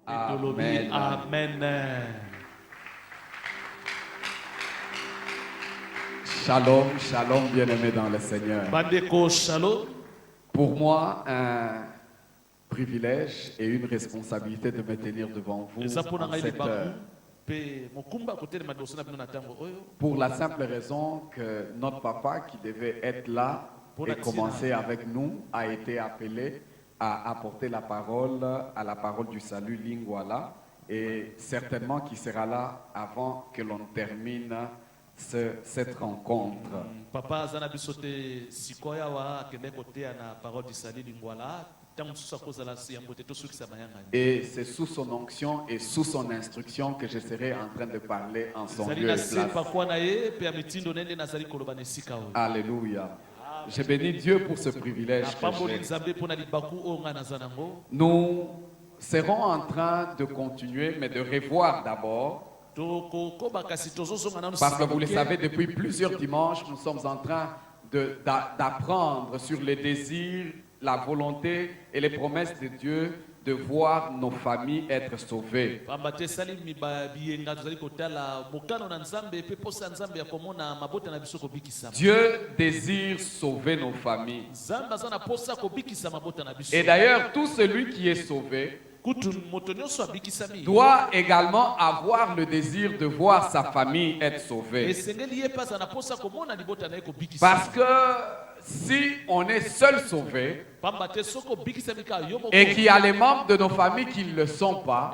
Amen. Amen. Shalom, shalom, bien-aimés dans le Seigneur. Bandeko shalom. Pour moi, un privilège et une responsabilité de me tenir devant vous Eza pona en ngai cette libaku heure. pe mokumba kotelema liboso na bino na ntango oyo. Pour la simple raison que notre papa qui devait être là et commencer avec nous a été appelé à apporter la parole à la parole du salut Lingwala et certainement qui sera là avant que l'on termine cette rencontre. Papa zana biso te sikoya wa akende koteya na parole du salut Lingwala. Et c'est sous son onction et sous son instruction que je serai en train de parler en son lieu et place. Alléluia. Je bénis Dieu pour ce privilège que j'ai. Nous serons en train de continuer, mais de revoir d'abord. Parce que vous le savez, depuis plusieurs dimanches, nous sommes en train d'apprendre sur les désirs, la volonté et les promesses de Dieu de voir nos familles être sauvées. Dieu désire sauver nos familles. Et d'ailleurs, tout celui qui est sauvé doit également avoir le désir de voir sa famille être sauvée. Parce que si on est seul sauvé et qu'il y a les membres de nos familles qui ne le sont pas,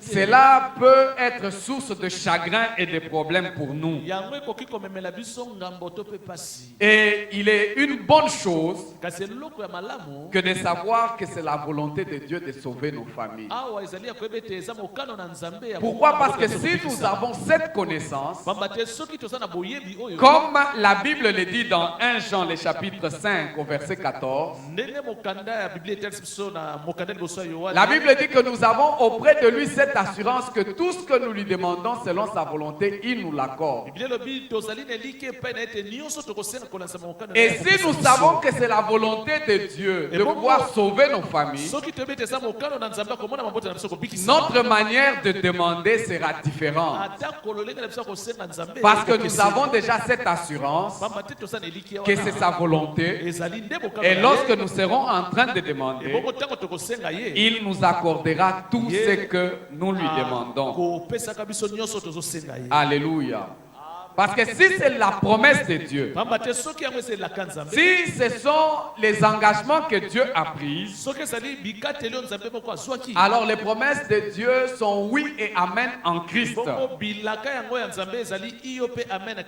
cela peut être source de chagrin et de problèmes pour nous. Et il est une bonne chose que de savoir que c'est la volonté de Dieu de sauver nos familles. Pourquoi? Parce que si nous avons cette connaissance, comme la Bible le dit dans 1 Jean, le chapitre 5, au verset 14, la Bible dit que nous avons auprès de lui cette assurance que tout ce que nous lui demandons selon sa volonté, il nous l'accorde. Et si nous savons que c'est la volonté de Dieu de pouvoir sauver nos familles, notre manière de demander sera différente. Parce que nous avons déjà cette assurance que c'est sa volonté. Et lorsque nous serons en train de demander, il nous accordera tout ce que nous lui demandons. Alléluia. Parce que si c'est la promesse de Dieu, si ce sont les engagements que Dieu a pris, alors les promesses de Dieu sont oui et amen en Christ.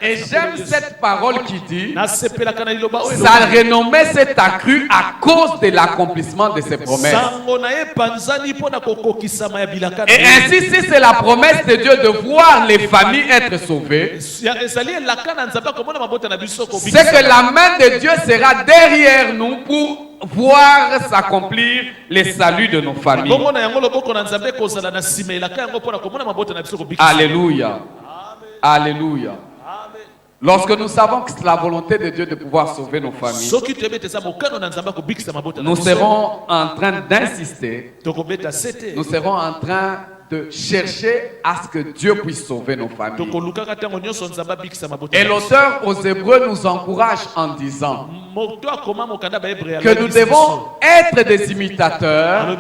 Et j'aime cette parole qui dit, sa renommée s'est accrue à cause de l'accomplissement de ses promesses. Et ainsi, si c'est la promesse de Dieu de voir les familles être sauvées, c'est que la main de Dieu sera derrière nous pour voir s'accomplir les saluts de nos familles. Alléluia. Alléluia. Lorsque nous savons que c'est la volonté de Dieu de pouvoir sauver nos familles, nous serons en train d'insister, nous serons en train de chercher à ce que Dieu puisse sauver nos familles. Et l'auteur aux Hébreux nous encourage en disant que nous devons être des imitateurs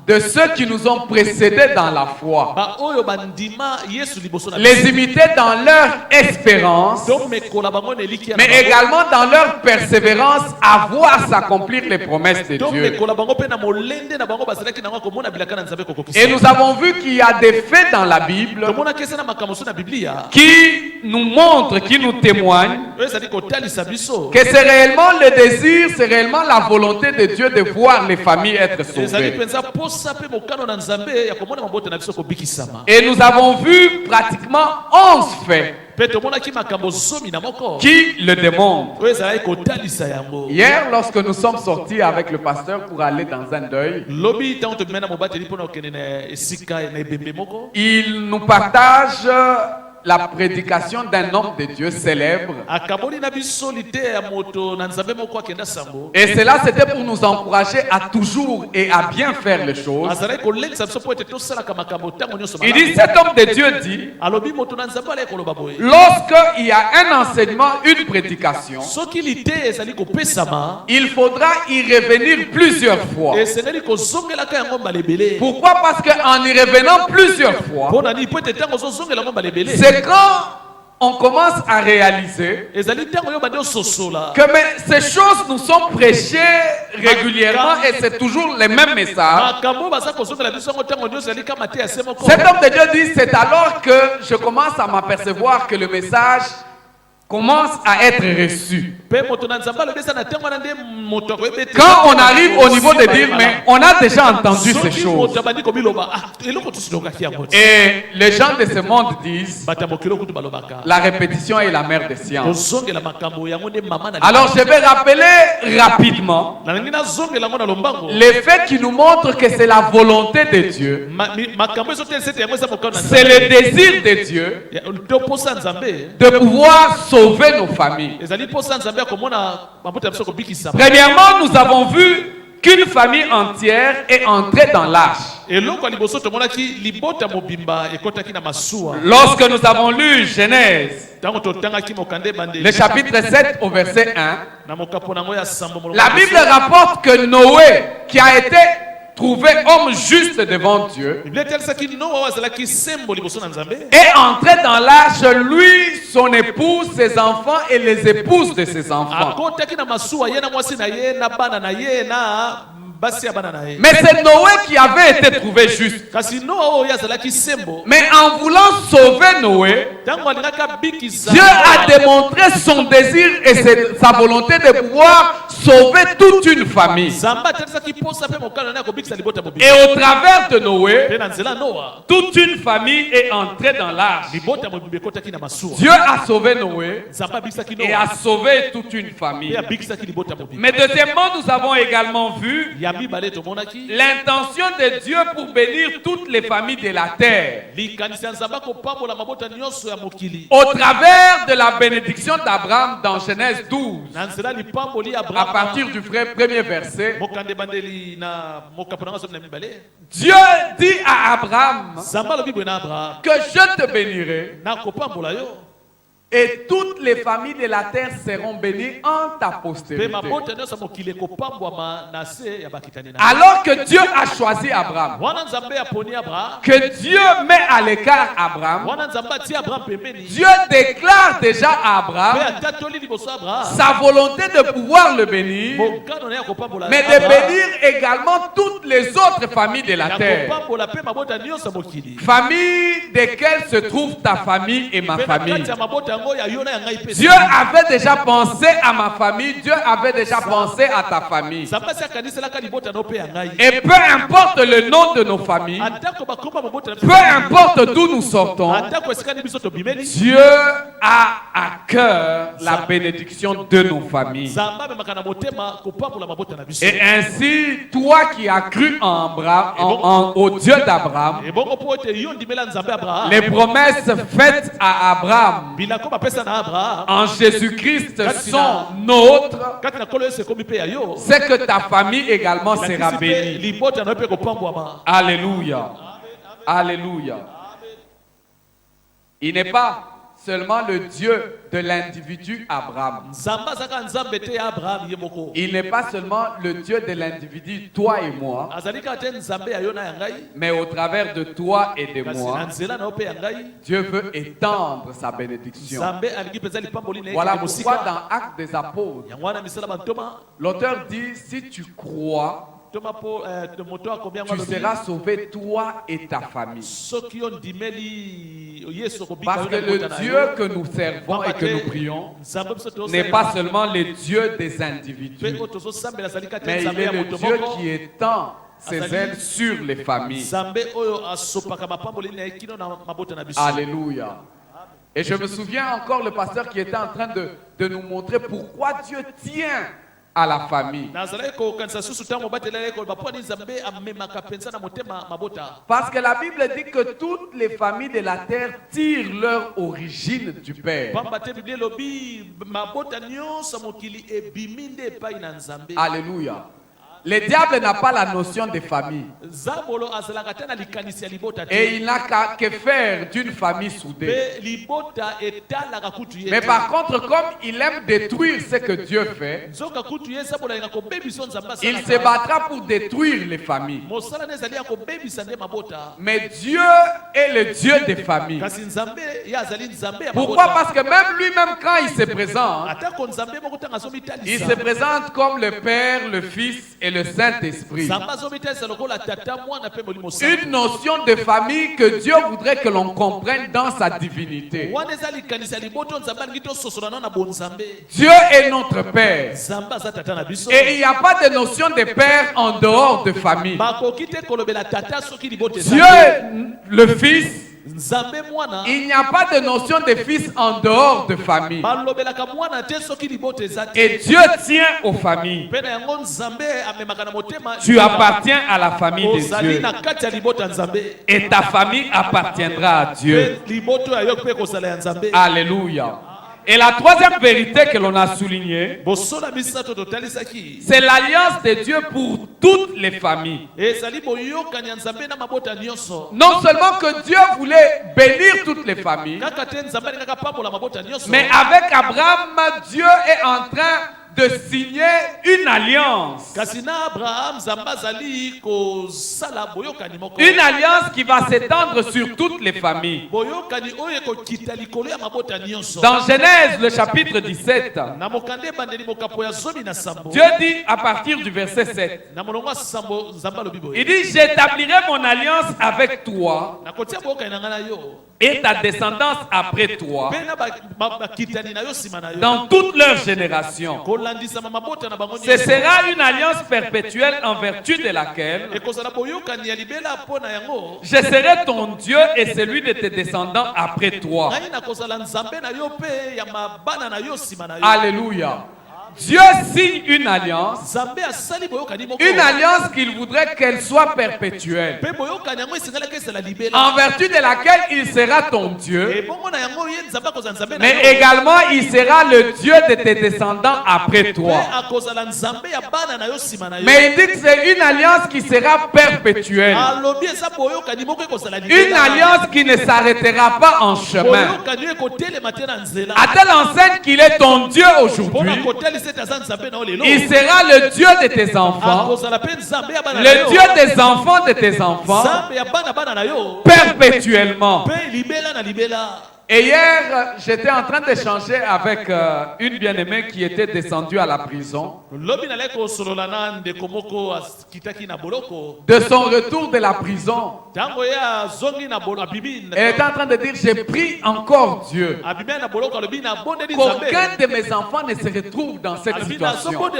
de ceux qui nous ont précédés dans la foi, les imiter dans leur espérance, mais également dans leur persévérance à voir s'accomplir les promesses de Dieu. Et nous avons vu qu'il y a des faits dans la Bible qui nous montrent, qui nous témoignent que c'est réellement le désir, c'est réellement la volonté de Dieu de voir les familles être sauvées. Et nous avons vu pratiquement 11 faits qui le démontrent. Hier, lorsque nous sommes sortis avec le pasteur pour aller dans un deuil, il nous partage la prédication d'un homme de Dieu célèbre. Et cela, c'était pour nous encourager à toujours et à bien faire les choses. Il dit, cet homme de Dieu dit, lorsqu'il y a un enseignement, une prédication, il faudra y revenir plusieurs fois. Pourquoi? Parce qu'en y revenant plusieurs fois, c'est quand on commence à réaliser que ces choses nous sont prêchées régulièrement et c'est toujours les mêmes messages. Cet homme de Dieu dit, c'est alors que je commence à m'apercevoir que le message commence à être reçu. Quand on arrive au niveau de dire, mais on a déjà entendu ces choses. Et les gens de ce monde disent, la répétition est la mère des sciences. Alors je vais rappeler rapidement les faits qui nous montrent que c'est la volonté de Dieu. C'est le désir de Dieu de pouvoir sauver nos familles. Premièrement, nous avons vu qu'une famille entière est entrée dans l'arche. Lorsque nous avons lu Genèse, le chapitre 7 au verset 1, la Bible rapporte que Noé, qui a été trouvé homme juste devant Dieu, est entré dans l'arche, lui, son épouse, ses enfants et les épouses de ses enfants. Mais c'est Noé qui avait été trouvé juste. Mais en voulant sauver Noé, Dieu a démontré son désir et sa volonté de pouvoir sauver toute une famille. Et au travers de Noé, toute une famille est entrée dans l'arche. Dieu a sauvé Noé et a sauvé toute une famille. Mais deuxièmement, nous avons également vu l'intention de Dieu pour bénir toutes les familles de la terre. Au travers de la bénédiction d'Abraham dans Genèse 12, à partir du premier verset, Dieu dit à Abraham que je te bénirai et toutes les familles de la terre seront bénies en ta postérité. Alors que Dieu a choisi Abraham, que Dieu met à l'écart Abraham, Dieu déclare déjà à Abraham sa volonté de pouvoir le bénir, mais de bénir également toutes les autres familles de la terre. Familles desquelles se trouve ta famille et ma famille. Dieu avait déjà pensé à ma famille, Dieu avait déjà pensé à ta famille. Et peu importe le nom de nos familles, peu importe d'où nous sortons, Dieu a à cœur la bénédiction de nos familles. Et ainsi, toi qui as cru au Dieu d'Abraham, les promesses faites à Abraham en Jésus-Christ sont nôtres, c'est que ta famille également sera bénie. Alléluia. Alléluia. Il n'est pas seulement le Dieu de l'individu Abraham. Il n'est pas seulement le Dieu de l'individu toi et moi, mais au travers de toi et de moi, Dieu veut étendre sa bénédiction. Voilà pourquoi dans Actes des Apôtres, l'auteur dit, si tu crois, tu seras sauvé, toi et ta famille. Parce que le Dieu que nous servons et que nous prions n'est pas seulement le Dieu des individus, mais il est le Dieu qui étend ses ailes sur les familles. Alléluia. Et je me souviens encore le pasteur qui était en train de nous montrer pourquoi Dieu tient à la famille. Parce que la Bible dit que toutes les familles de la terre tirent leur origine du Père. Alléluia. Le diable n'a pas la notion de famille. Et il n'a qu'à que faire d'une famille soudée. Mais par contre, comme il aime détruire ce que Dieu fait, il se battra pour détruire les familles. Mais Dieu est le Dieu des familles. Pourquoi? Parce que même lui-même, quand il se présente, il se présente comme le Père, le Fils et le Saint-Esprit. Une notion de famille que Dieu voudrait que l'on comprenne dans sa divinité. Dieu est notre Père. Et il n'y a pas de notion de Père en dehors de famille. Dieu est le Fils. Il n'y a pas de notion de fils en dehors de famille. Et Dieu tient aux familles. Tu appartiens à la famille de Dieu. Et ta famille appartiendra à Dieu. Alléluia. Et la troisième vérité que l'on a soulignée, c'est l'alliance de Dieu pour toutes les familles. Non seulement que Dieu voulait bénir toutes les familles, mais avec Abraham, Dieu est en train de signer une alliance. Une alliance qui va s'étendre sur toutes les familles. Dans Genèse, le chapitre 17, Dieu dit à partir du verset 7, il dit: j'établirai mon alliance avec toi et ta descendance après toi dans toutes leurs générations. Ce sera une alliance perpétuelle en vertu de laquelle je serai ton Dieu et celui de tes descendants après toi. Alléluia. Dieu signe une alliance qu'il voudrait qu'elle soit perpétuelle, en vertu de laquelle il sera ton Dieu, mais également il sera le Dieu de tes descendants après toi. Mais il dit que c'est une alliance qui sera perpétuelle, une alliance qui ne s'arrêtera pas en chemin, à telle enseigne qu'il est ton Dieu aujourd'hui. Il sera le Dieu de tes enfants, le Dieu des enfants de tes enfants, perpétuellement. Et hier, j'étais en train d'échanger avec une bien-aimée qui était descendue à la prison. De son retour de la prison, elle était en train de dire: j'ai pris encore Dieu. Qu'aucun de mes enfants ne se retrouve dans cette situation. Qu'aucun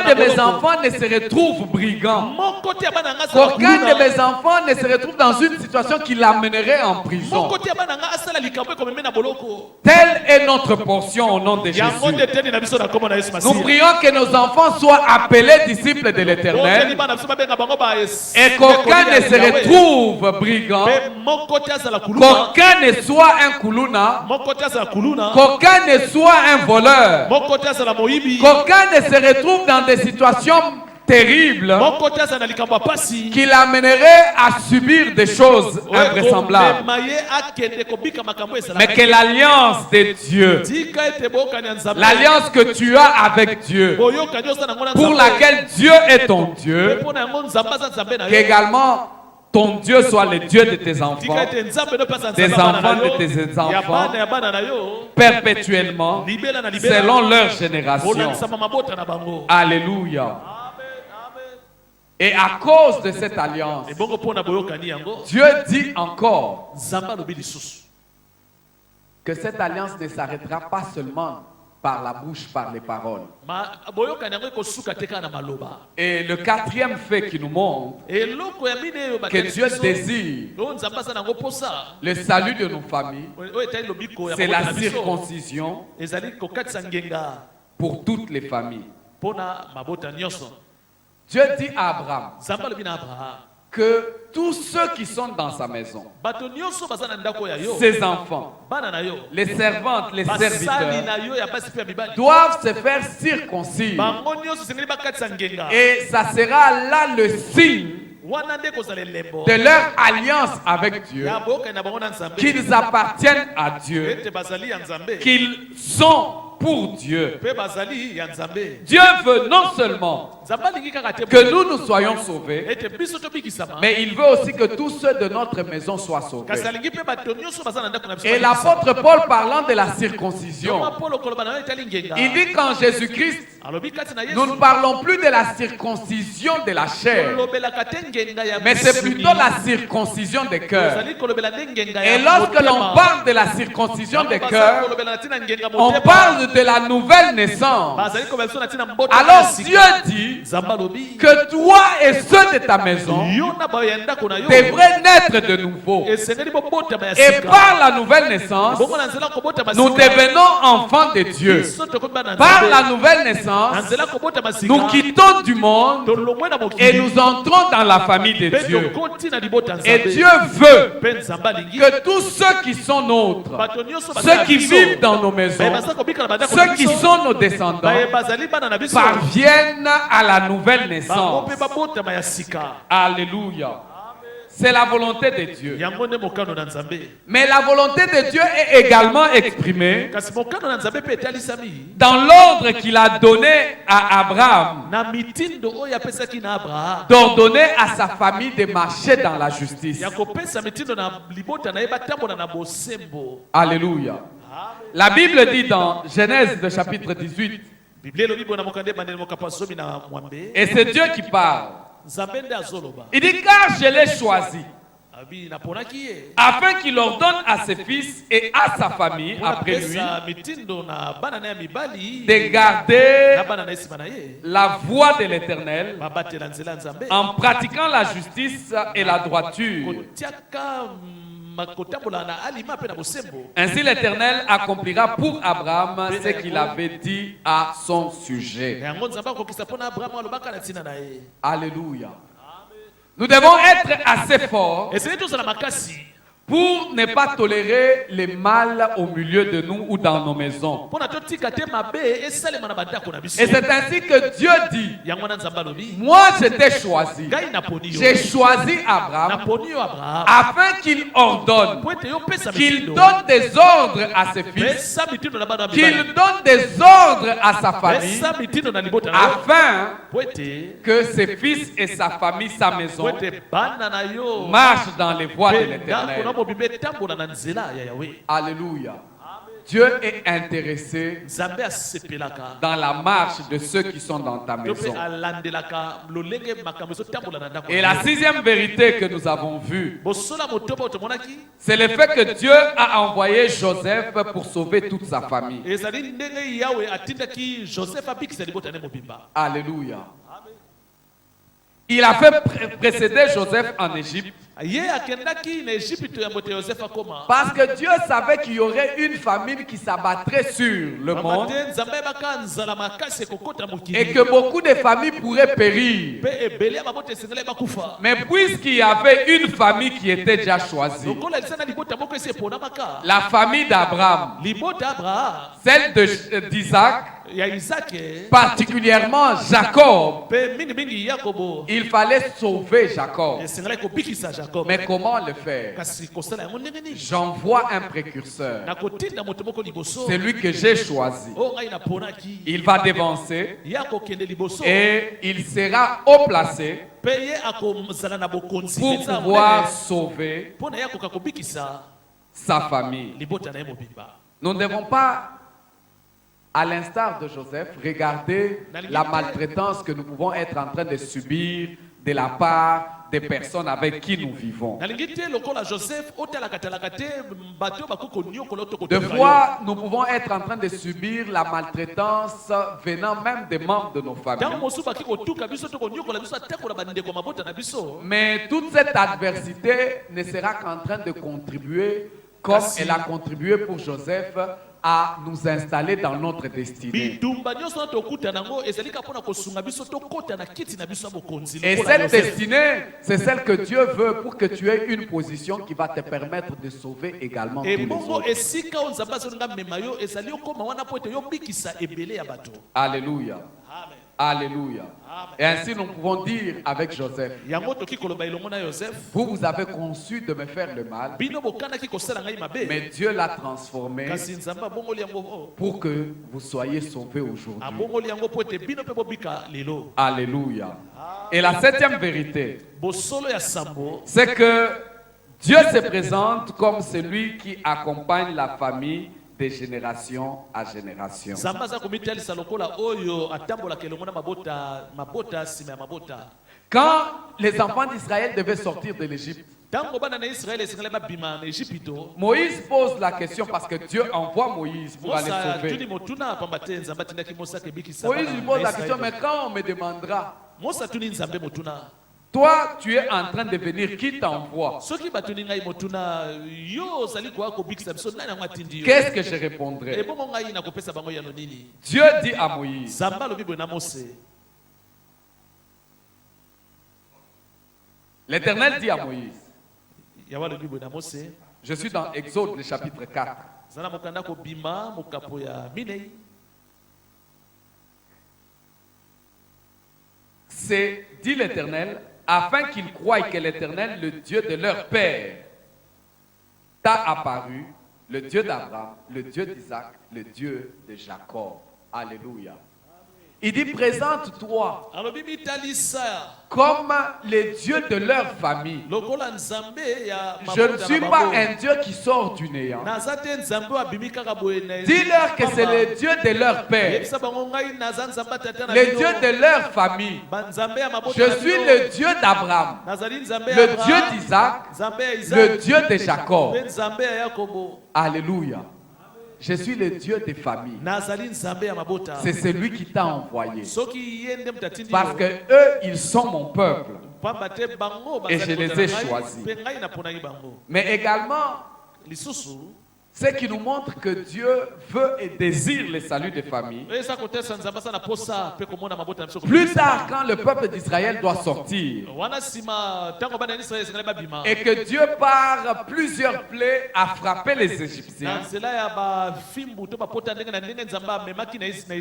de mes enfants ne se retrouve brigand. Qu'aucun de mes enfants ne se retrouve dans une situation qui l'amènerait en prison. Telle est notre portion au nom de Jésus. Nous prions que nos enfants soient appelés disciples de l'Éternel et qu'aucun ne se retrouve brigand, qu'aucun ne soit un kuluna, qu'aucun ne soit un voleur, qu'aucun ne se retrouve dans des situations terrible qui l'amènerait à subir des choses invraisemblables. Mais que l'alliance de Dieu, l'alliance que tu as avec Dieu, pour laquelle Dieu est ton Dieu, qu'également ton Dieu soit le Dieu de tes enfants, des enfants de tes enfants, perpétuellement, selon leur génération. Alléluia. Et à cause de cette alliance, Dieu dit encore que cette alliance ne s'arrêtera pas seulement par la bouche, par les paroles. Et le quatrième fait qui nous montre que Dieu désire le salut de nos familles, c'est la circoncision pour toutes les familles. Pona mabota nyonso. Dieu dit à Abraham Nzambe alobi na Abraham que tous ceux qui sont dans sa maison, bato nyonso baza na ndako ya yo, ses enfants, bana na yo, les servantes, les basali serviteurs, na yo ya basi pe ya mibali, doivent se faire circoncire. bango nyonso sengeli bakatisa ngenga. Et ça sera là le signe Wana nde kozala elembo de leur alliance avec Dieu, ya boka na bango na Nzambe, qu'ils appartiennent à Dieu, ete bazali ya Nzambe, qu'ils sont pour Dieu. pe bazali ya Nzambe. Dieu veut non seulement Nzambe alingi kaka te que nous saurions sauvés, ete biso tobikisama, mais il veut aussi que tous ceux de notre maison soient sauvés. kasi alingi pe bato nyonso baza na ndako na biso. Et l'apôtre Paul, parlant de la circoncision, il dit qu'en Jésus-Christ, nous ne parlons plus de la circoncision de la chair, mais c'est plutôt la circoncision des cœurs. Et lorsque l'on parle de la circoncision des cœurs, on parle de la nouvelle naissance. Alors Dieu dit que toi et ceux de ta maison devraient naître de nouveau. Et par la nouvelle naissance, nous devenons enfants de Dieu. Par la nouvelle naissance, nous quittons du monde et nous entrons dans la famille de Dieu. Et Dieu veut que tous ceux qui sont nôtres, ceux qui vivent dans nos maisons, ceux qui sont nos descendants, parviennent à la nouvelle naissance. Alléluia. C'est la volonté de Dieu. Mais la volonté de Dieu est également exprimée dans l'ordre qu'il a donné à Abraham d'ordonner à sa famille de marcher dans la justice. Alléluia. La Bible dit dans Genèse de chapitre 18, et c'est Dieu qui parle. Il dit car je l'ai choisi afin qu'il ordonne à ses fils et à sa famille après lui de garder la voie de l'Éternel en pratiquant la justice et la droiture. Ainsi l'Éternel accomplira pour Abraham ce qu'il avait dit à son sujet. Alléluia. Nous devons être assez forts pour ne pas tolérer le mal au milieu de nous ou dans nos maisons. Et c'est ainsi que Dieu dit, moi je t'ai choisi, j'ai choisi Abraham afin qu'il ordonne, qu'il donne des ordres à ses fils, qu'il donne des ordres à sa famille, afin que ses fils et sa famille, sa maison, marchent dans les voies de l'Éternel. Alléluia. Dieu est intéressé dans la marche de ceux qui sont dans ta maison. Et la sixième vérité que nous avons vue, c'est le fait que Dieu a envoyé Joseph pour sauver toute sa famille. Alléluia. Il a fait précéder Joseph en Égypte. Parce que Dieu savait qu'il y aurait une famine qui s'abattrait sur le monde et que beaucoup de familles pourraient périr. Mais puisqu'il y avait une famille qui était déjà choisie, la famille d'Abraham, celle d'Isaac, particulièrement Jacob, il fallait sauver Jacob. Mais comment le faire? J'envoie un précurseur. C'est lui que j'ai choisi. Il va dévancer et il sera haut placé pour pouvoir sauver sa famille. Nous ne devons pas, à l'instar de Joseph, regarder la maltraitance que nous pouvons être en train de subir de la part des personnes avec qui nous vivons. Des fois, nous pouvons être en train de subir la maltraitance venant même des membres de nos familles. Mais toute cette adversité ne sera qu'en train de contribuer comme elle a contribué pour Joseph à nous installer dans notre destinée. Et cette destinée, c'est celle que Dieu veut pour que tu aies une position qui va te permettre de sauver également tous les autres. Alléluia. Alléluia. Et ainsi nous pouvons dire avec Joseph, vous avez conçu de me faire le mal, mais Dieu l'a transformé pour que vous soyez sauvés aujourd'hui. Alléluia. Et la septième vérité, c'est que Dieu se présente comme celui qui accompagne la famille de génération à génération. Quand les enfants d'Israël devaient sortir de l'Égypte, Moïse pose la question parce que Dieu envoie Moïse pour aller sauver. Moïse lui pose la question, mais quand on me demandera, toi, tu es en train de venir, qui t'envoie? Qu'est-ce que je répondrai? Dieu dit à Moïse, l'Éternel dit à Moïse, je suis dans Exode, le chapitre 4. C'est, dit l'Éternel, afin qu'ils croient que l'Éternel, le Dieu de leur père, t'a apparu, le Dieu d'Abraham, le Dieu d'Isaac, le Dieu de Jacob. Alléluia. Il dit, présente-toi comme les dieux de leur famille. Je ne suis pas un Dieu qui sort du néant. Dis-leur que c'est le Dieu de leur père, le Dieu de leur famille. Je suis le Dieu d'Abraham, le Dieu d'Isaac, le Dieu de Jacob. Alléluia. Je suis le Dieu des familles. C'est celui qui t'a envoyé. Parce que eux, ils sont mon peuple. Et je les ai choisis. Mais également, ce qui nous montre que Dieu veut et désire le salut des familles. Plus tard, quand le peuple d'Israël doit sortir, et que Dieu par plusieurs plaies a frappé les Égyptiens,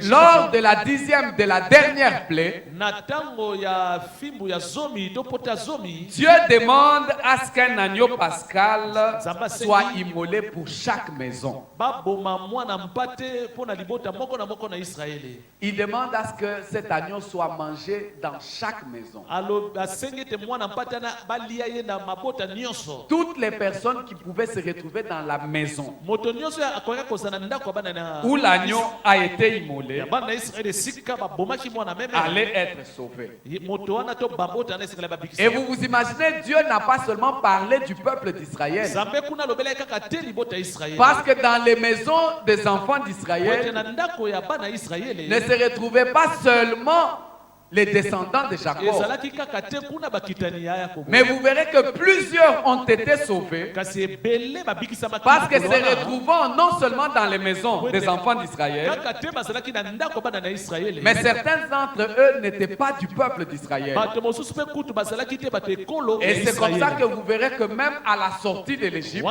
lors de la dixième, de la dernière plaie, Dieu demande à ce qu'un agneau pascal soit immolé pour chaque maison. Il demande à ce que cet agneau soit mangé dans chaque maison. Toutes les personnes qui pouvaient se retrouver dans la maison où l'agneau a été immolé allaient être sauvées. Et vous vous imaginez, Dieu n'a pas seulement parlé du peuple d'Israël. Parce que dans les maisons des enfants d'Israël ne se retrouvaient pas seulement les descendants de Jacob. Mais vous verrez que plusieurs ont été sauvés parce que se retrouvant non seulement dans les maisons des enfants d'Israël, mais certains d'entre eux n'étaient pas du peuple d'Israël. Et c'est comme ça que vous verrez que même à la sortie de l'Égypte,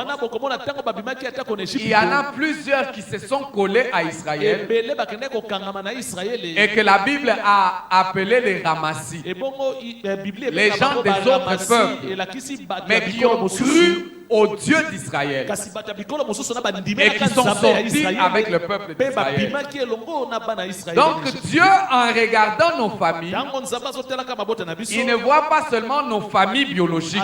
il y en a plusieurs qui se sont collés à Israël et que la Bible a appelé les ramassis, les gens des autres peuples, mais qui ont cru au Dieu d'Israël et qui sont sortis avec le peuple d'Israël. Donc Dieu, en regardant nos familles, il ne voit pas seulement nos familles biologiques,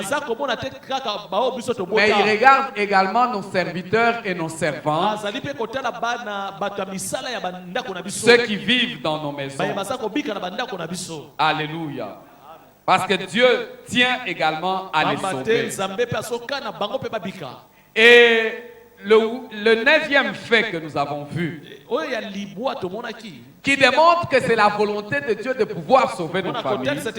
mais il regarde également nos serviteurs et nos servants, ceux qui vivent dans nos maisons. Alléluia. Parce que Dieu tient également à les sauver. Et le 9e fait que nous avons vu, qui démontre que c'est la volonté de Dieu de pouvoir sauver nos familles, c'est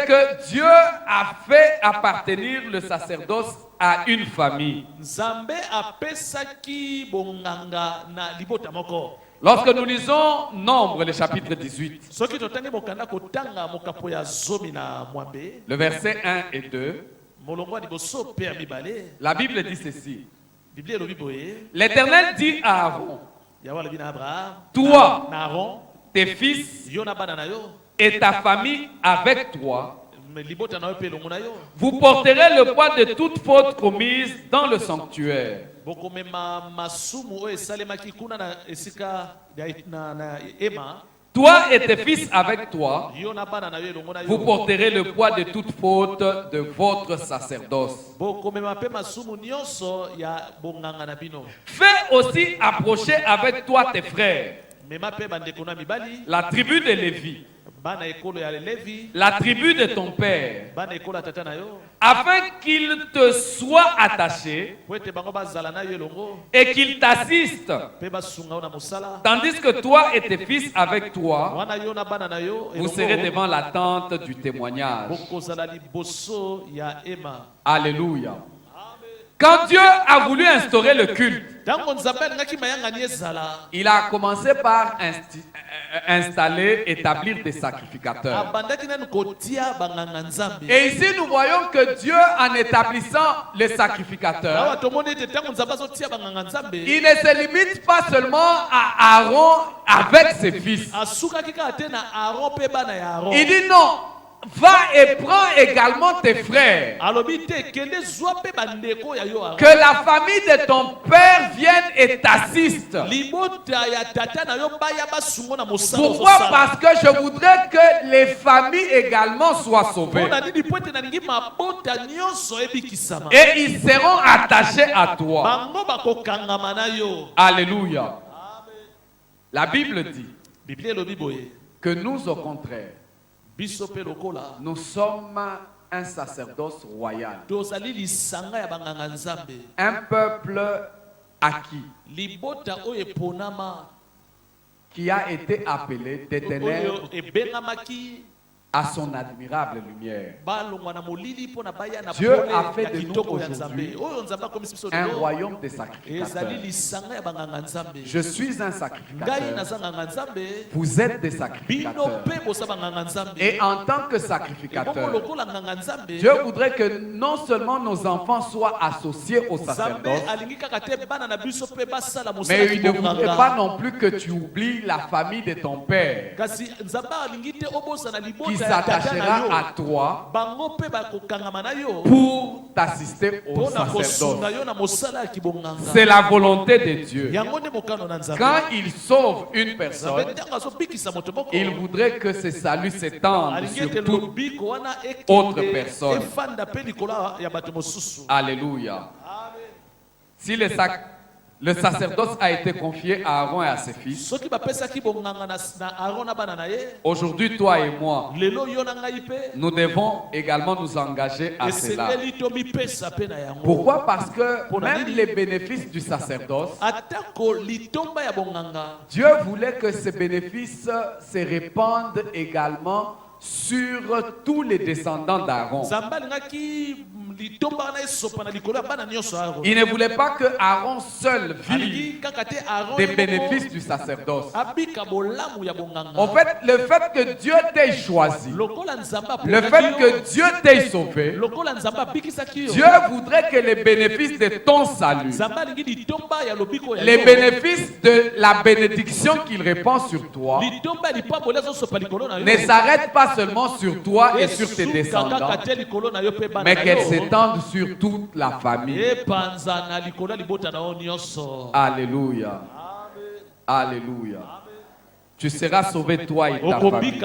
que Dieu a fait appartenir le sacerdoce à une famille. Lorsque nous lisons Nombre, le chapitre 18, le verset 1 et 2, la Bible dit ceci. L'Éternel dit à Aaron, toi, tes fils et ta famille avec toi, vous porterez le poids de toute faute commise dans le sanctuaire. Toi et tes fils avec toi, vous porterez le poids de toute faute de votre sacerdoce. Fais aussi approcher avec toi tes frères, la tribu de Lévi, la tribu de ton père, afin qu'ils te soient attachés et qu'ils t'assistent, tandis que toi et tes fils avec toi, vous serez devant la tente du témoignage. Alléluia. Quand Dieu a voulu instaurer le culte, il a commencé par établir des sacrificateurs. Et ici, nous voyons que Dieu, en établissant les sacrificateurs, il ne se limite pas seulement à Aaron avec ses fils. Il dit non. Va et prends également tes frères. Que la famille de ton père vienne et t'assiste. Pourquoi? Parce que je voudrais que les familles également soient sauvées. Et ils seront attachés à toi. Alléluia. La Bible dit que nous, au contraire, nous sommes un sacerdoce royal, un peuple acquis, qui a été appelé des ténèbres à son admirable lumière. Dieu a fait de nous aujourd'hui un royaume de sacrificateurs. Je suis un sacrificateur. Vous êtes des sacrificateurs. Et en tant que sacrificateurs, Dieu voudrait que non seulement nos enfants soient associés au sacerdoce, mais il ne voudrait pas non plus que tu oublies la famille de ton père, qui s'attachera à toi pour t'assister au sacerdoce. C'est la volonté de Dieu. Quand il sauve une personne, il voudrait que ce salut s'étende sur toute autre personne. Alléluia. Si le sacerdoce a été confié à Aaron et à ses fils, aujourd'hui, toi et moi, nous devons également nous engager à cela. Pourquoi? Parce que même les bénéfices du sacerdoce, Dieu voulait que ces bénéfices se répandent également sur tous les descendants d'Aaron. Il ne voulait pas que Aaron seul vive des bénéfices du sacerdoce. En fait, le fait que Dieu t'ait choisi, le fait que Dieu t'ait sauvé, Dieu voudrait que les bénéfices de ton salut, les bénéfices de la bénédiction qu'il répand sur toi, ne s'arrêtent pas seulement sur toi et sur tes descendants, mais qu'elles s'étendent sur toute la famille. Alléluia. Alléluia. Tu seras sauvé, toi et ta famille.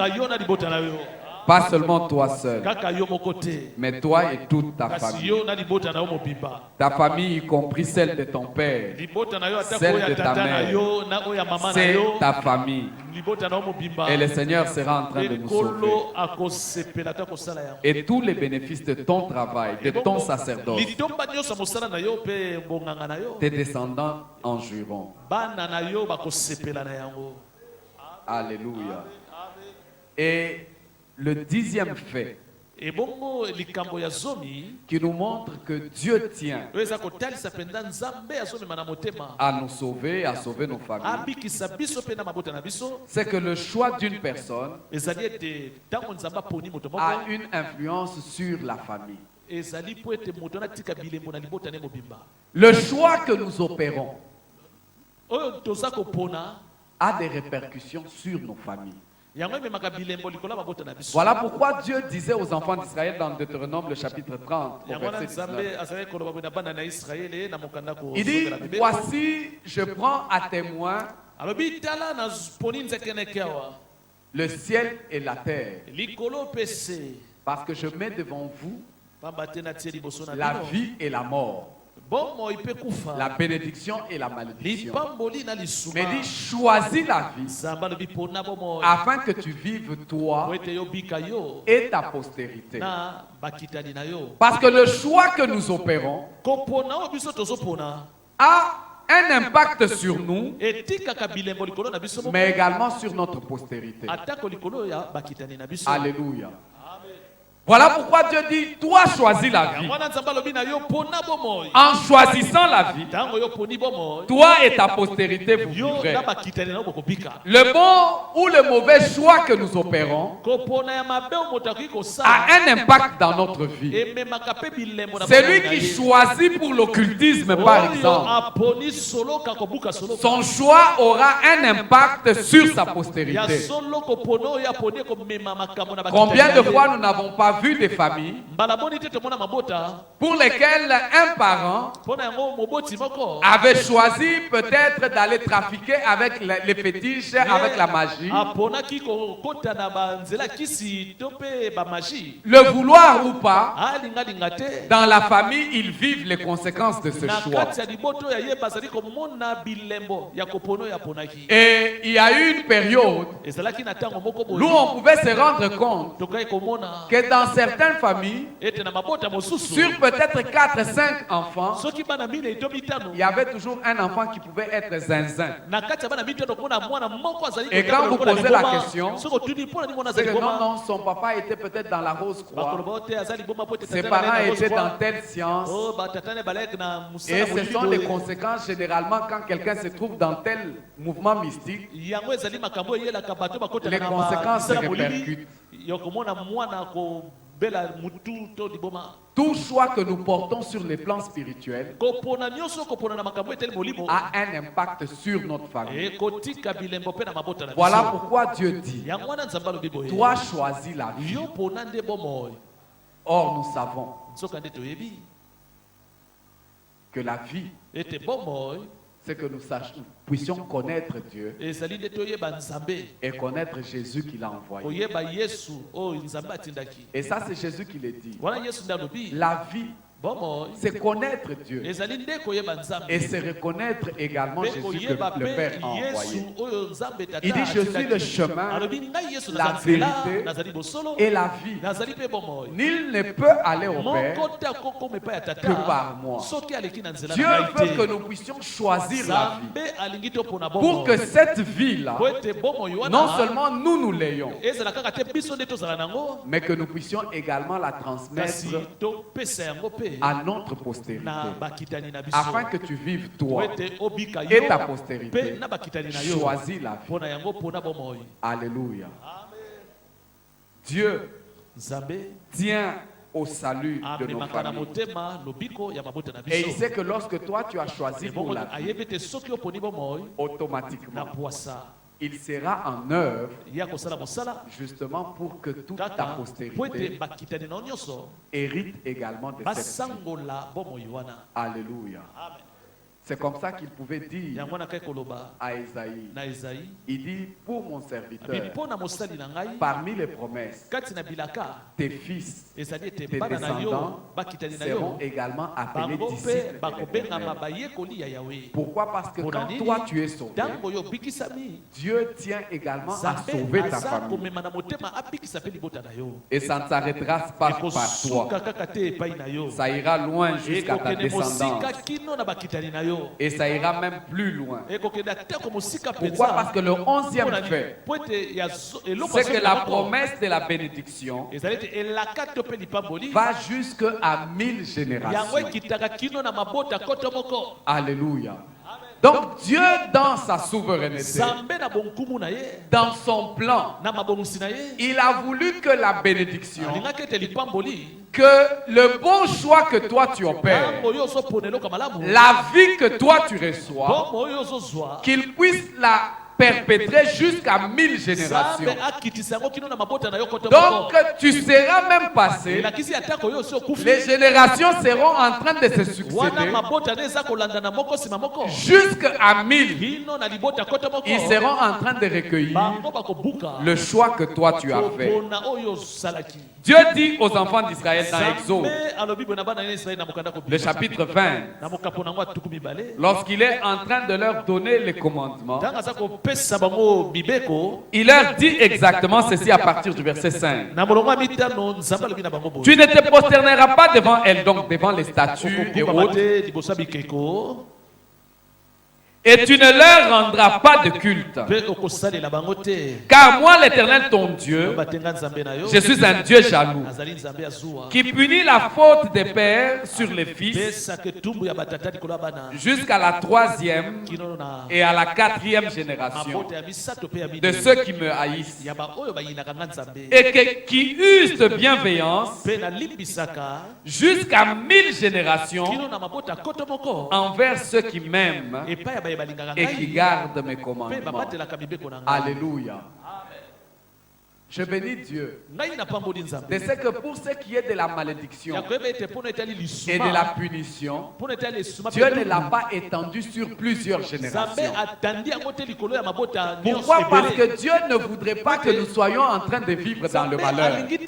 Pas seulement toi seul, mais toi et toute ta famille. Ta famille, y compris celle de ton père, celle de ta mère, c'est ta famille. Et le Seigneur sera en train de nous sauver. Et tous les bénéfices de ton travail, de ton sacerdoce, tes descendants en jouiront. Alléluia. Et le 10e fait qui nous montre que Dieu tient à nous sauver, à sauver nos familles, c'est que le choix d'une personne a une influence sur la famille. Le choix que nous opérons a des répercussions sur nos familles. Voilà pourquoi Dieu disait aux enfants d'Israël dans Deutéronome le chapitre 30 au verset 19. Il dit, voici, je prends à témoin le ciel et la terre, parce que je mets devant vous la vie et la mort, la bénédiction et la malédiction. Mais dit, choisis la vie afin que tu vives toi et ta postérité. Parce que le choix que nous opérons a un impact sur nous, mais également sur notre postérité. Alléluia. Voilà pourquoi Dieu dit, toi choisis la vie. En choisissant la vie, toi et ta postérité vous vivrez. Le bon ou le mauvais choix que nous opérons a un impact dans notre vie. Celui qui choisit pour l'occultisme, par exemple, son choix aura un impact sur sa postérité. Combien de fois nous n'avons pas vu des familles pour lesquelles un parent avait choisi peut-être d'aller trafiquer avec les fétiches, avec la magie. Le vouloir ou pas, dans la famille, ils vivent les conséquences de ce choix. Et il y a eu une période où on pouvait se rendre compte que dans certaines familles, sur peut-être 4-5 enfants, il y avait toujours un enfant qui pouvait être zinzin. Et quand vous posez la question, c'est que non, son papa était peut-être dans la rose croix, ses parents étaient dans telle science, et ce sont les conséquences généralement quand quelqu'un se trouve dans tel mouvement mystique, les conséquences se répercutent. Tout choix que nous portons sur les plans spirituels a un impact sur notre famille. Voilà pourquoi Dieu dit, toi choisis la vie. Or nous savons que la vie, c'est que nous puissions connaître Dieu et connaître Jésus qui l'a envoyé. Et ça, c'est Jésus qui le dit. La vie, c'est connaître Dieu et c'est reconnaître également Jésus que le Père a envoyé. Il dit, je suis le chemin, la vérité et la vie. Nul ne peut aller au Père que par moi. Dieu veut que nous puissions choisir la vie pour que cette vie-là, non seulement nous l'ayons, mais que nous puissions également la transmettre à notre postérité, afin que tu vives toi et ta postérité. Choisis la vie. Alléluia. Dieu tient au salut de nos familles. Et il sait que lorsque toi tu as choisi pour la vie, automatiquement il sera en œuvre justement pour que toute ta postérité hérite également de cette vie. Alléluia. C'est comme ça qu'il pouvait dire à Esaïe. Il dit, pour mon serviteur, parmi les promesses, tes fils, tes descendants seront également appelés disciples. Pourquoi? Parce que quand toi tu es sauvé, Dieu tient également à sauver ta famille. Et ça ne s'arrêtera pas par toi. Ça ira loin jusqu'à ta descendance. Et ça ira même plus loin. Pourquoi? Parce que le 11e fait, c'est que la promesse de la bénédiction va jusqu'à 1000 générations. Alléluia. Donc Dieu, dans sa souveraineté, dans son plan, il a voulu que la bénédiction, que le bon choix que toi tu opères, la vie que toi tu reçois, qu'il puisse la perpétrer jusqu'à 1000 générations. Donc tu seras même passé, les générations seront en train de se succéder jusqu'à 1000. Ils seront en train de recueillir le choix que toi tu as fait. Dieu dit aux enfants d'Israël dans Exode, le chapitre 20, lorsqu'il est en train de leur donner les commandements, il leur dit exactement ceci à partir du verset 5. Tu ne te prosterneras pas devant elles, donc devant les statues et autres, et tu ne leur rendras pas de culte. Car moi, l'Éternel, ton Dieu, je suis un Dieu jaloux, qui punit la faute des pères sur les fils jusqu'à la 3e et à la 4e génération de ceux qui me haïssent, et qui usent de bienveillance jusqu'à 1000 générations envers ceux qui m'aiment et qui garde mes commandements. Alléluia. Je bénis Dieu. De ce que pour ce qui est de la malédiction et de la punition, Dieu ne l'a pas étendu sur plusieurs générations. Pourquoi? Parce que Dieu ne voudrait pas que nous soyons en train de vivre dans le malheur. Il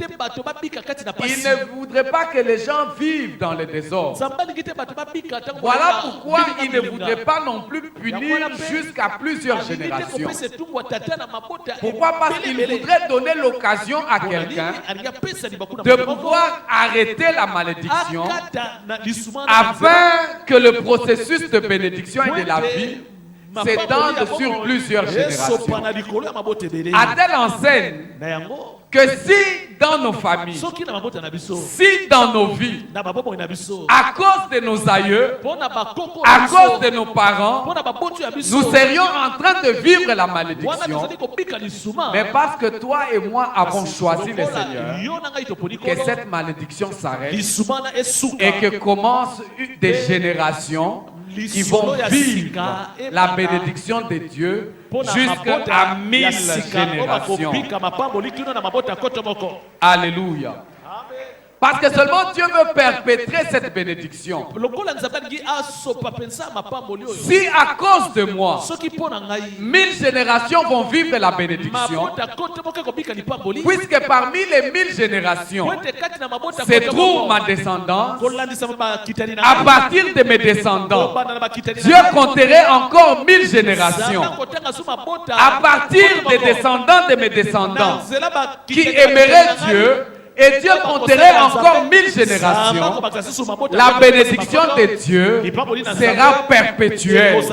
ne voudrait pas que les gens vivent dans le désordre. Voilà pourquoi il ne voudrait pas non plus punir jusqu'à plusieurs générations. Pourquoi? Parce qu'il voudrait donner l'occasion à quelqu'un de pouvoir arrêter la malédiction afin que le processus de bénédiction et de la vie s'étende sur plusieurs générations. À telle enseigne que si dans nos familles, si dans nos vies, à cause de nos aïeux, à cause de nos parents, nous serions en train de vivre la malédiction, mais parce que toi et moi avons choisi le Seigneur, que cette malédiction s'arrête et que commencent des générations qui vont vivre la bénédiction de Dieu jusqu'à 1000 générations. Alléluia. Parce que seulement Dieu veut perpétrer cette bénédiction. Si à cause de moi, 1000 générations vont vivre la bénédiction, puisque parmi les 1000 générations se trouve ma descendance, à partir de mes descendants, Dieu compterait encore 1000 générations. À partir des descendants de mes descendants qui aimeraient Dieu, et Dieu compterait encore 1000 générations. La bénédiction de Dieu sera perpétuelle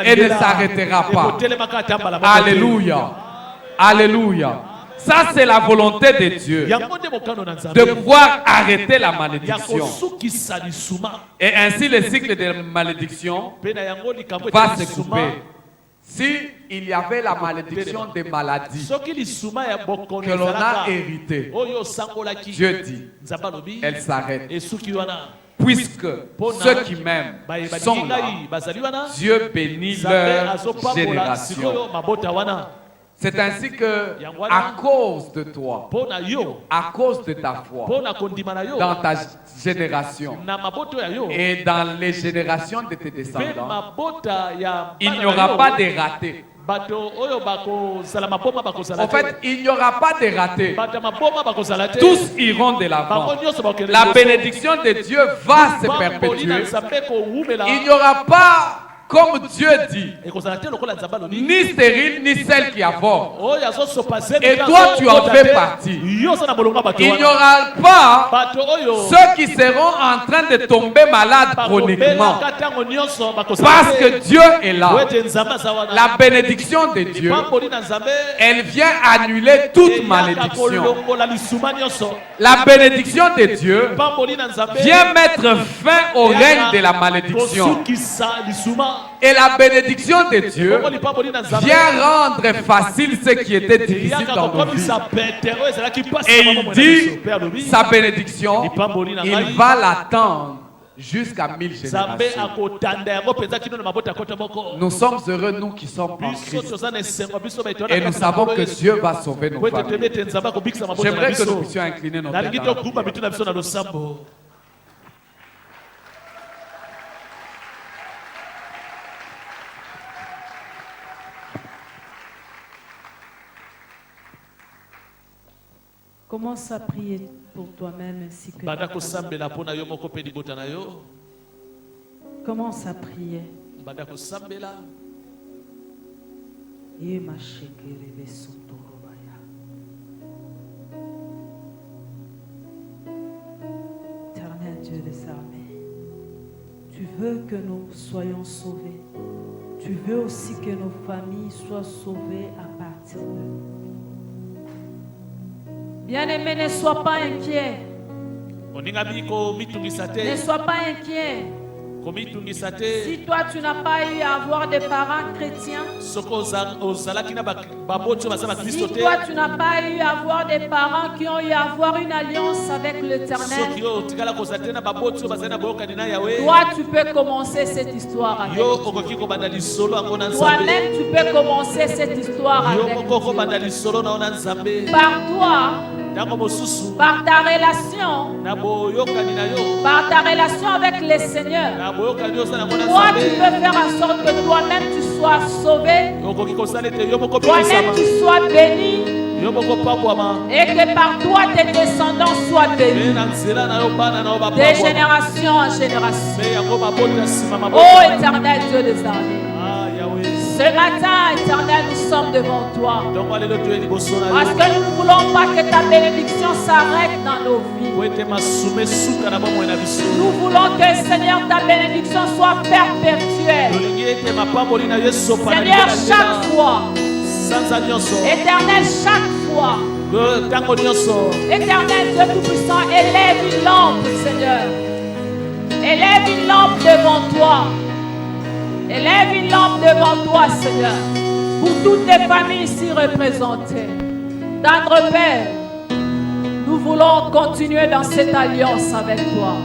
et ne s'arrêtera pas. Alléluia. Alléluia. Ça, c'est la volonté de Dieu, de pouvoir arrêter la malédiction. Et ainsi, le cycle de malédiction va se couper. Si il y avait la malédiction des maladies que l'on a héritées, Dieu dit, elle s'arrête. Puisque ceux qui m'aiment sont là, Dieu bénit leur génération. C'est ainsi que, à cause de toi, à cause de ta foi, dans ta génération et dans les générations de tes descendants, il n'y aura pas de ratés. En fait, il n'y aura pas de ratés. Tous iront de l'avant. La bénédiction de Dieu va se perpétuer. Il n'y aura pas, comme Dieu dit, ni stérile ni celle qui avorte. Et toi tu en fais partie. Il n'y aura pas ceux qui seront en train de tomber malades chroniquement. Parce que Dieu est là. La bénédiction de Dieu, elle vient annuler toute malédiction. La bénédiction de Dieu vient mettre fin au règne de la malédiction. Et la bénédiction de Dieu vient rendre facile ce qui était difficile dans nos vies. Et il dit, sa bénédiction, il va l'attendre jusqu'à 1000 générations. Nous sommes heureux, nous qui sommes en Christ. Et nous savons que Dieu va sauver nos familles. J'aimerais que nous puissions incliner nos têtes. Commence à prier pour toi-même ainsi que commence à prier. Éternel Dieu des armées, tu veux que nous soyons sauvés. Tu veux aussi que nos familles soient sauvées à partir de... Bien-aimé, ne sois pas inquiet. Ne sois pas inquiet. Si toi tu n'as pas eu à avoir des parents chrétiens, si toi tu n'as pas eu à avoir des parents qui ont eu à avoir une alliance avec l'Éternel, toi tu peux commencer cette histoire avec Dieu. Toi-même tu peux commencer cette histoire avec Dieu. Par toi, par ta relation avec le Seigneur, toi tu peux faire en sorte que toi-même tu sois sauvé, toi-même tu sois béni, et que par toi tes descendants soient bénis de génération en génération. Oh éternel Dieu des armées, ce matin, éternel, nous sommes devant toi. Parce que nous ne voulons pas que ta bénédiction s'arrête dans nos vies. Nous voulons que, Seigneur, ta bénédiction soit perpétuelle. Seigneur, chaque fois. Éternel, chaque fois. Éternel, Dieu Tout-Puissant, élève une lampe, Seigneur. Élève une lampe devant toi. Élève une lampe devant toi, Seigneur, pour toutes les familles ici représentées. Tendre Père, nous voulons continuer dans cette alliance avec toi.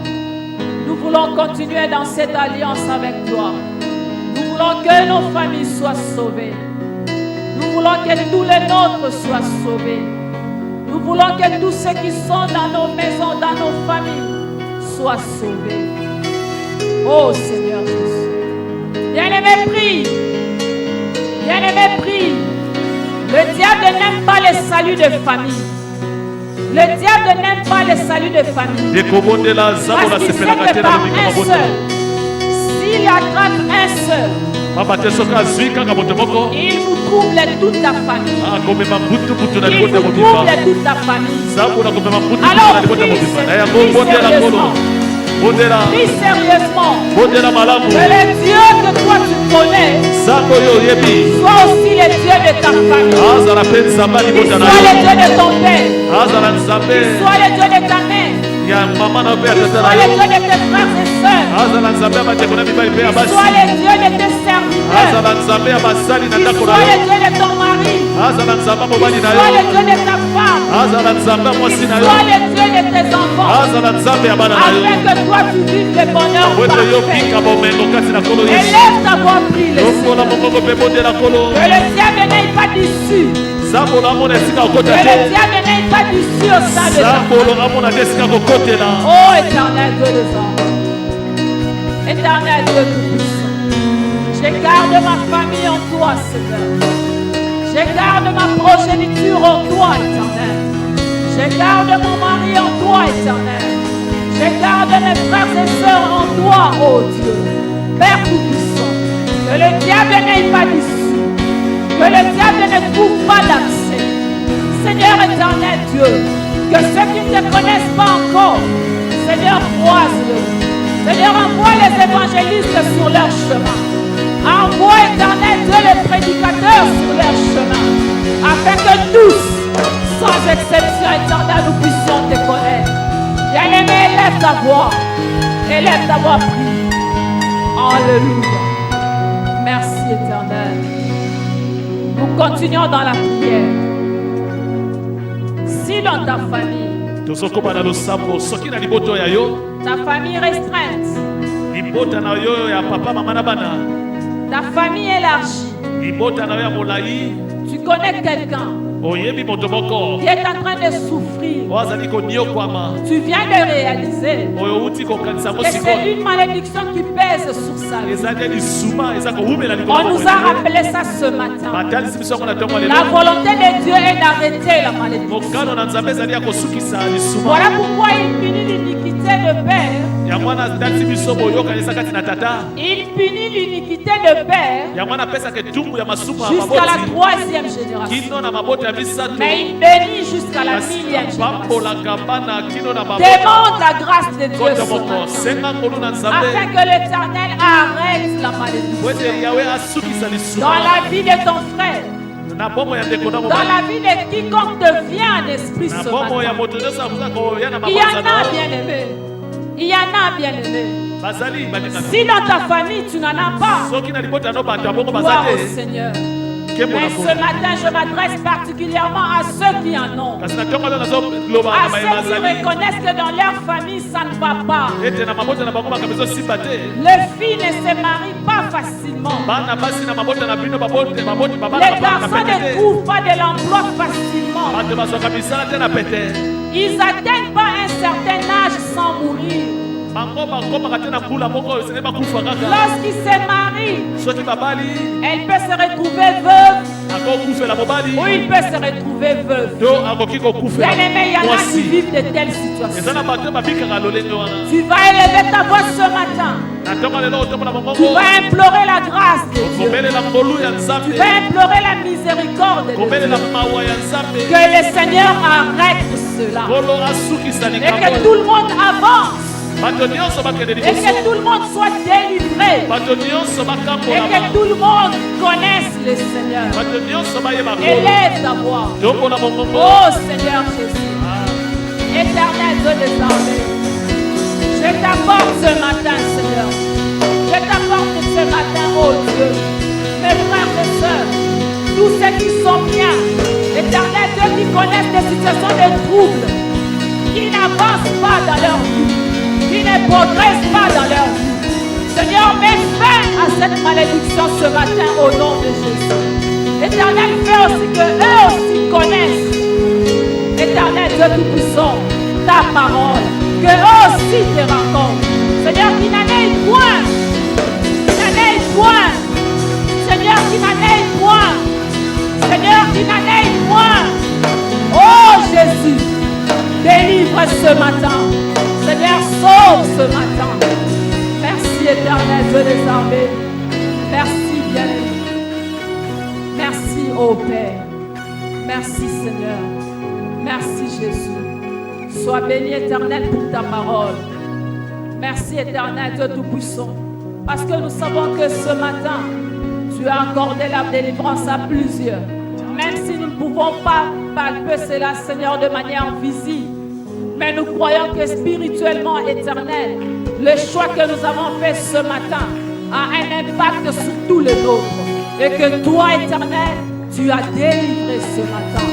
Nous voulons continuer dans cette alliance avec toi. Nous voulons que nos familles soient sauvées. Nous voulons que tous les nôtres soient sauvés. Nous voulons que tous ceux qui sont dans nos maisons, dans nos familles, soient sauvés. Oh Seigneur Jésus. Bien-aimé, prie. Bien-aimé, prie. Le diable n'aime pas le salut de famille. Le diable n'aime pas le salut de famille. Parce qu'il sait que par un seul, s'il attrape un seul, il vous trouble toute ta famille. Il vous trouble toute ta famille. Alors prie sérieusement. Prie sérieusement que le Dieu que toi tu connais soit aussi le Dieu de ta famille. Il soit le Dieu de ton père. Il soit le Dieu de ta mère. Il soit le Dieu de tes frères et sœurs. Il soit le Dieu de tes serviteurs. Il soit le Dieu de ton mari. mari. Il soit le Dieu de ta femme. Il soit le Dieu de tes enfants. Afin que toi tu vives le bonheur parfait. Élève ta voix, prie le Seigneur. Que le diable n'aille pas d'issue. Que le diable n'aille pas d'issue au sein de ta famille. Oh éternel Dieu des hommes. Éternel Dieu tout-puissant. Je garde ma famille en toi, Seigneur. Je garde ma progéniture en toi, éternel. Je garde mon mari en toi, éternel. Je garde mes frères et sœurs en toi, oh Dieu. Père tout-puissant. Que le diable n'aille pas d'issue. Que le diable ne trouve pas d'accès. Seigneur éternel Dieu. Que ceux qui ne te connaissent pas encore, Seigneur, croise-le. Seigneur, envoie les évangélistes sur leur chemin. Envoie éternel Dieu les prédicateurs sur leur chemin. Afin que tous, sans exception éternel, nous puissions te connaître. Bien-aimé, élève ta voix. Élève ta voix, prie. Alléluia. Merci éternel. Nous continuons dans la prière. Si dans ta famille, ta famille restreinte, ta famille élargie, tu connais quelqu'un qui est en train de souffrir, tu viens de réaliser que c'est une malédiction qui pèse sur sa vie. On nous a rappelé ça ce matin. La volonté de Dieu est d'arrêter la malédiction. Voilà pourquoi il punit l'iniquité de père. Il punit l'iniquité de père jusqu'à la 3e génération. Mais il bénit jusqu'à la 1000e génération. Demande la grâce de Dieu ce matin, afin que l'Éternel arrête la malédiction dans la vie de ton frère, dans la vie de quiconque devient un esprit ce matin. Il y en a, bien-aimé. Il y en a, bien-aimé. Si dans ta famille tu n'en as pas, gloire au Seigneur. Mais ce matin, je m'adresse particulièrement à ceux qui en ont. À ceux qui reconnaissent que dans leur famille, ça ne va pas. Les filles ne se marient pas facilement. Les garçons ne trouvent pas de l'emploi facilement. Ils n'atteignent pas un certain âge sans mourir. Lorsqu'il se marie, elle peut se retrouver veuve ou il peut se retrouver veuve. Bien-aimé, il y en a qui vivent de telles situations. Tu vas élever ta voix ce matin. Tu vas implorer la grâce de Dieu. Tu vas implorer la miséricorde de Dieu. Que le Seigneur arrête cela. Et que tout le monde avance. Et que tout le monde soit délivré. Et que tout le monde connaisse le Seigneur. Élève ta voix. Oh Seigneur Jésus. Éternel Dieu des armées. Je t'apporte ce matin, Seigneur. Je t'apporte ce matin, oh Dieu. Mes frères et sœurs, tous ceux qui sont bien, éternel Dieu, qui connaissent des situations de troubles, qui n'avancent pas dans leur vie, qui ne progressent pas dans leur vie. Seigneur, mets fin à cette malédiction ce matin au nom de Jésus. Éternel, fais aussi que eux aussi connaissent, éternel Dieu Tout-Puissant, ta parole, que eux aussi te rencontrent. Seigneur, qui n'en ait point, Seigneur, qui n'en ait point, Seigneur, qui n'en ait point. Oh Jésus, délivre ce matin. Seigneur, sauve ce matin. Merci éternel Dieu des armées. Merci bien-aimé. Merci ô Père. Merci Seigneur. Merci Jésus. Sois béni éternel pour ta parole. Merci éternel Dieu Tout-Puissant. Parce que nous savons que ce matin, tu as accordé la délivrance à plusieurs. Même si nous ne pouvons pas palper cela, Seigneur, de manière visible. Mais nous croyons que spirituellement, éternel, le choix que nous avons fait ce matin a un impact sur tous les autres. Et que toi, éternel, Tu as délivré ce matin.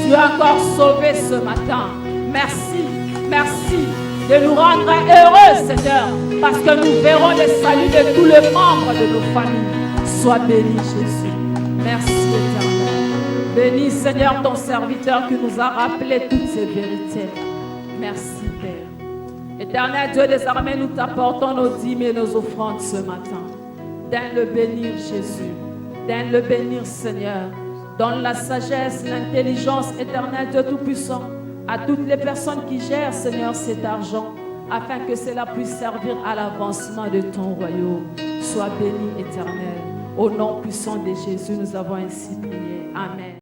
Tu as encore sauvé ce matin. Merci, merci de nous rendre heureux, Seigneur, parce que nous verrons le salut de tous les membres de nos familles. Sois béni, Jésus. Merci, Éternel. Bénis, Seigneur, ton serviteur qui nous a rappelé toutes ces vérités. Merci, Père. Éternel Dieu des armées, nous t'apportons nos dîmes et nos offrandes ce matin. Donne le bénir, Jésus. Donne le bénir, Seigneur. Donne la sagesse, l'intelligence, Éternel Dieu Tout-Puissant, à toutes les personnes qui gèrent, Seigneur, cet argent, afin que cela puisse servir à l'avancement de ton royaume. Sois béni, Éternel. Au nom puissant de Jésus, nous avons ainsi prié. Amen.